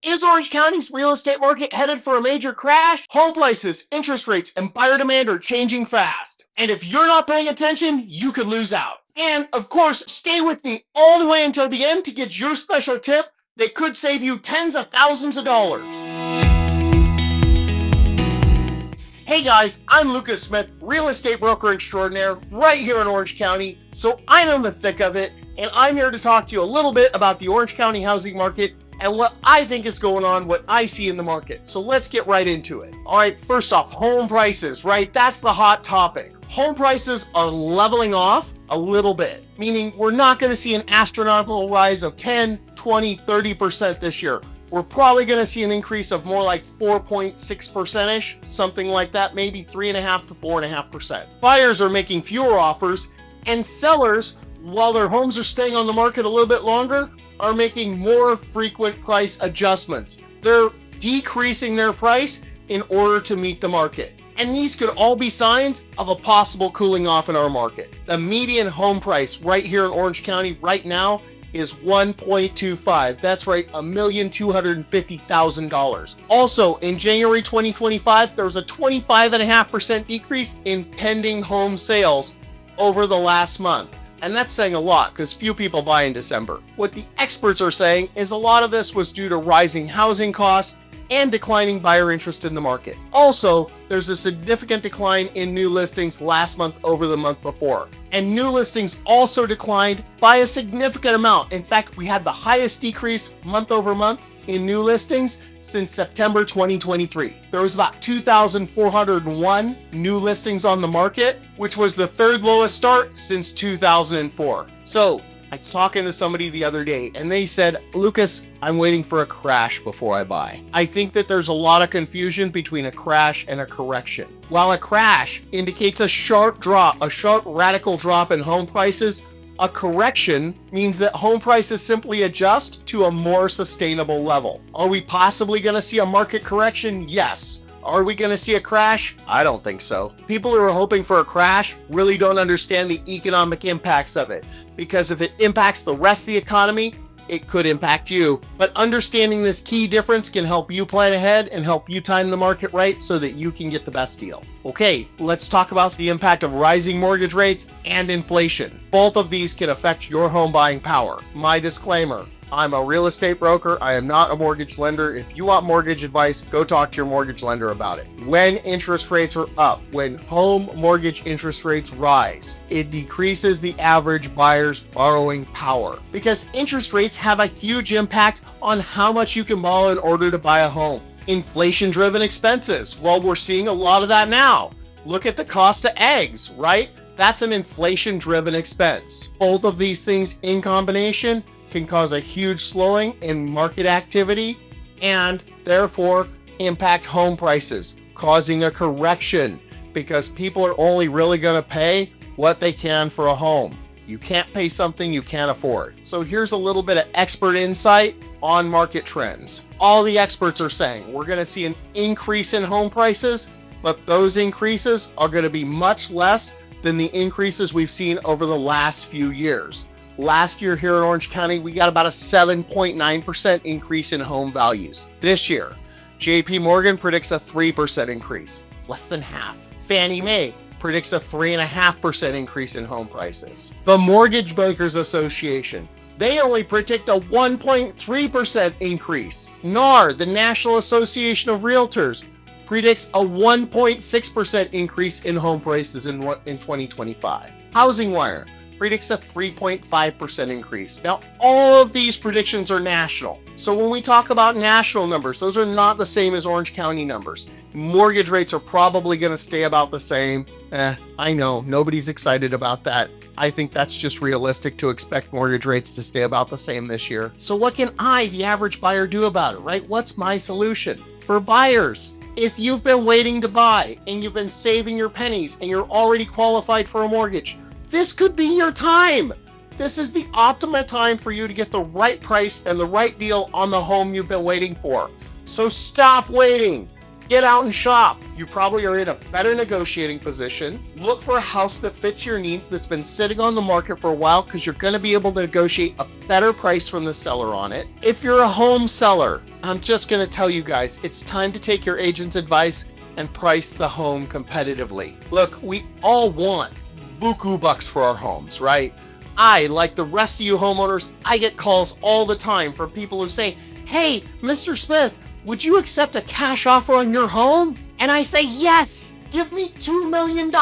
Is Orange County's real estate market headed for a major crash? Home prices, interest rates, and buyer demand are changing fast. And if you're not paying attention, you could lose out. And of course, stay with me all the way until the end to get your special tip that could save you tens of thousands of dollars. Hey guys, I'm Lucas Smith, real estate broker extraordinaire right here in Orange County. So I'm in the thick of it, and I'm here to talk to you a little bit about the Orange County housing market and what I think is going on, what I see in the market. So let's get right into it. All right, first off, home prices, right? That's the hot topic. Home prices are leveling off a little bit, meaning we're not going to see an astronomical rise of 10, 20, 30% this year. We're probably going to see an increase of more like 4.6%-ish, something like that, maybe 3.5 to 4.5%. Buyers are making fewer offers, and sellers, while their homes are staying on the market a little bit longer, are making more frequent price adjustments. They're decreasing their price in order to meet the market. And these could all be signs of a possible cooling off in our market. The median home price right here in Orange County right now is $1.25. That's right, $1,250,000. Also, in January 2025, there was a 25.5% decrease in pending home sales over the last month. And that's saying a lot because few people buy in December. What the experts are saying is a lot of this was due to rising housing costs and declining buyer interest in the market. Also, there's a significant decline in new listings last month over the month before. And new listings also declined by a significant amount. In fact, we had the highest decrease month over month in new listings since September 2023. There was about 2,401 new listings on the market, which was the third lowest start since 2004. So I was talking to somebody the other day and they said, Lucas, I'm waiting for a crash before I buy. I think that there's a lot of confusion between a crash and a correction. While a crash indicates a sharp drop, a sharp radical drop in home prices, a correction means that home prices simply adjust to a more sustainable level. Are we possibly going to see a market correction? Yes. Are we going to see a crash? I don't think so. People who are hoping for a crash really don't understand the economic impacts of it, because if it impacts the rest of the economy, it could impact you. But understanding this key difference can help you plan ahead and help you time the market right so that you can get the best deal. Okay, let's talk about the impact of rising mortgage rates and inflation. Both of these can affect your home buying power. My disclaimer: I'm a real estate broker. I am not a mortgage lender. If you want mortgage advice, go talk to your mortgage lender about it. When interest rates are up, when home mortgage interest rates rise, it decreases the average buyer's borrowing power because interest rates have a huge impact on how much you can borrow in order to buy a home. Inflation-driven expenses. Well, we're seeing a lot of that now. Look at the cost of eggs, right? That's an inflation-driven expense. Both of these things in combination can cause a huge slowing in market activity and therefore impact home prices, causing a correction because people are only really going to pay what they can for a home. You can't pay something you can't afford. So here's a little bit of expert insight on market trends. All the experts are saying we're going to see an increase in home prices, but those increases are going to be much less than the increases we've seen over the last few years. Last year here in Orange County, we got about a 7.9% increase in home values. This year, JP Morgan predicts a 3% increase, less than half. Fannie Mae predicts a 3.5% increase in home prices. The Mortgage Bankers Association, they only predict a 1.3% increase. NAR, the National Association of Realtors, predicts a 1.6% increase in home prices in 2025. Housing Wire predicts a 3.5% increase. Now, all of these predictions are national. So when we talk about national numbers, those are not the same as Orange County numbers. Mortgage rates are probably going to stay about the same. I know, nobody's excited about that. I think that's just realistic to expect mortgage rates to stay about the same this year. So what can I, the average buyer, do about it, right? What's my solution? For buyers, if you've been waiting to buy and you've been saving your pennies and you're already qualified for a mortgage, this could be your time. This is the optimal time for you to get the right price and the right deal on the home you've been waiting for. So stop waiting. Get out and shop. You probably are in a better negotiating position. Look for a house that fits your needs that's been sitting on the market for a while, because you're going to be able to negotiate a better price from the seller on it. If you're a home seller, I'm just going to tell you guys, it's time to take your agent's advice and price the home competitively. Look, we all want buku bucks for our homes, right? Like the rest of you homeowners, I get calls all the time from people who say, "Hey, Mr. Smith, would you accept a cash offer on your home?" And I say, "Yes, give me $2 million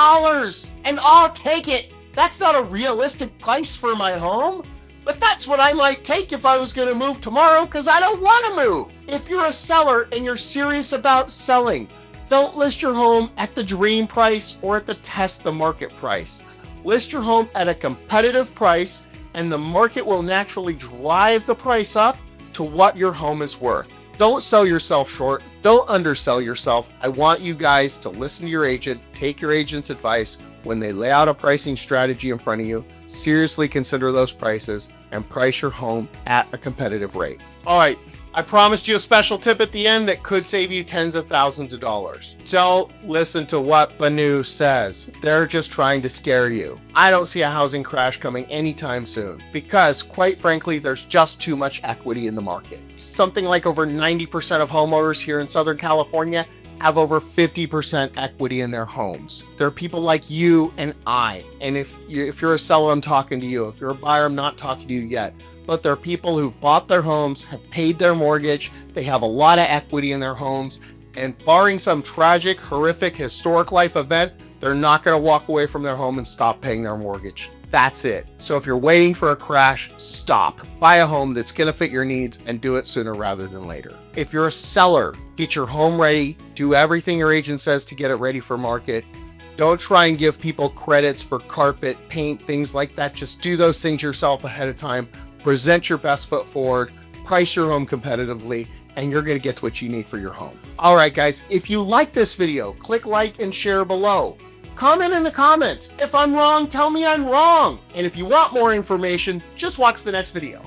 and I'll take it." That's not a realistic price for my home, but that's what I might take if I was going to move tomorrow, because I don't want to move. If you're a seller and you're serious about selling, don't list your home at the dream price or at the test the market price. List your home at a competitive price, and the market will naturally drive the price up to what your home is worth. Don't sell yourself short. Don't undersell yourself. I want you guys to listen to your agent, take your agent's advice. When they lay out a pricing strategy in front of you, seriously consider those prices and price your home at a competitive rate. All right, I promised you a special tip at the end that could save you tens of thousands of dollars. Don't listen to what Banu says. They're just trying to scare you. I don't see a housing crash coming anytime soon, because quite frankly, there's just too much equity in the market. Something like over 90% of homeowners here in Southern California have over 50% equity in their homes. There are people like you and I. And if you're a seller, I'm talking to you. If you're a buyer, I'm not talking to you yet. But there are people who've bought their homes, have paid their mortgage, they have a lot of equity in their homes, and barring some tragic, horrific, historic life event, they're not going to walk away from their home and stop paying their mortgage. That's it. So if you're waiting for a crash, stop. Buy a home that's going to fit your needs, and do it sooner rather than later. If you're a seller, get your home ready. Do everything your agent says to get it ready for market. Don't try and give people credits for carpet, paint, things like that. Just do those things yourself ahead of time. Present your best foot forward, price your home competitively, and you're going to get what you need for your home. All right, guys, if you like this video, click like and share below. Comment in the comments. If I'm wrong, tell me I'm wrong. And if you want more information, just watch the next video.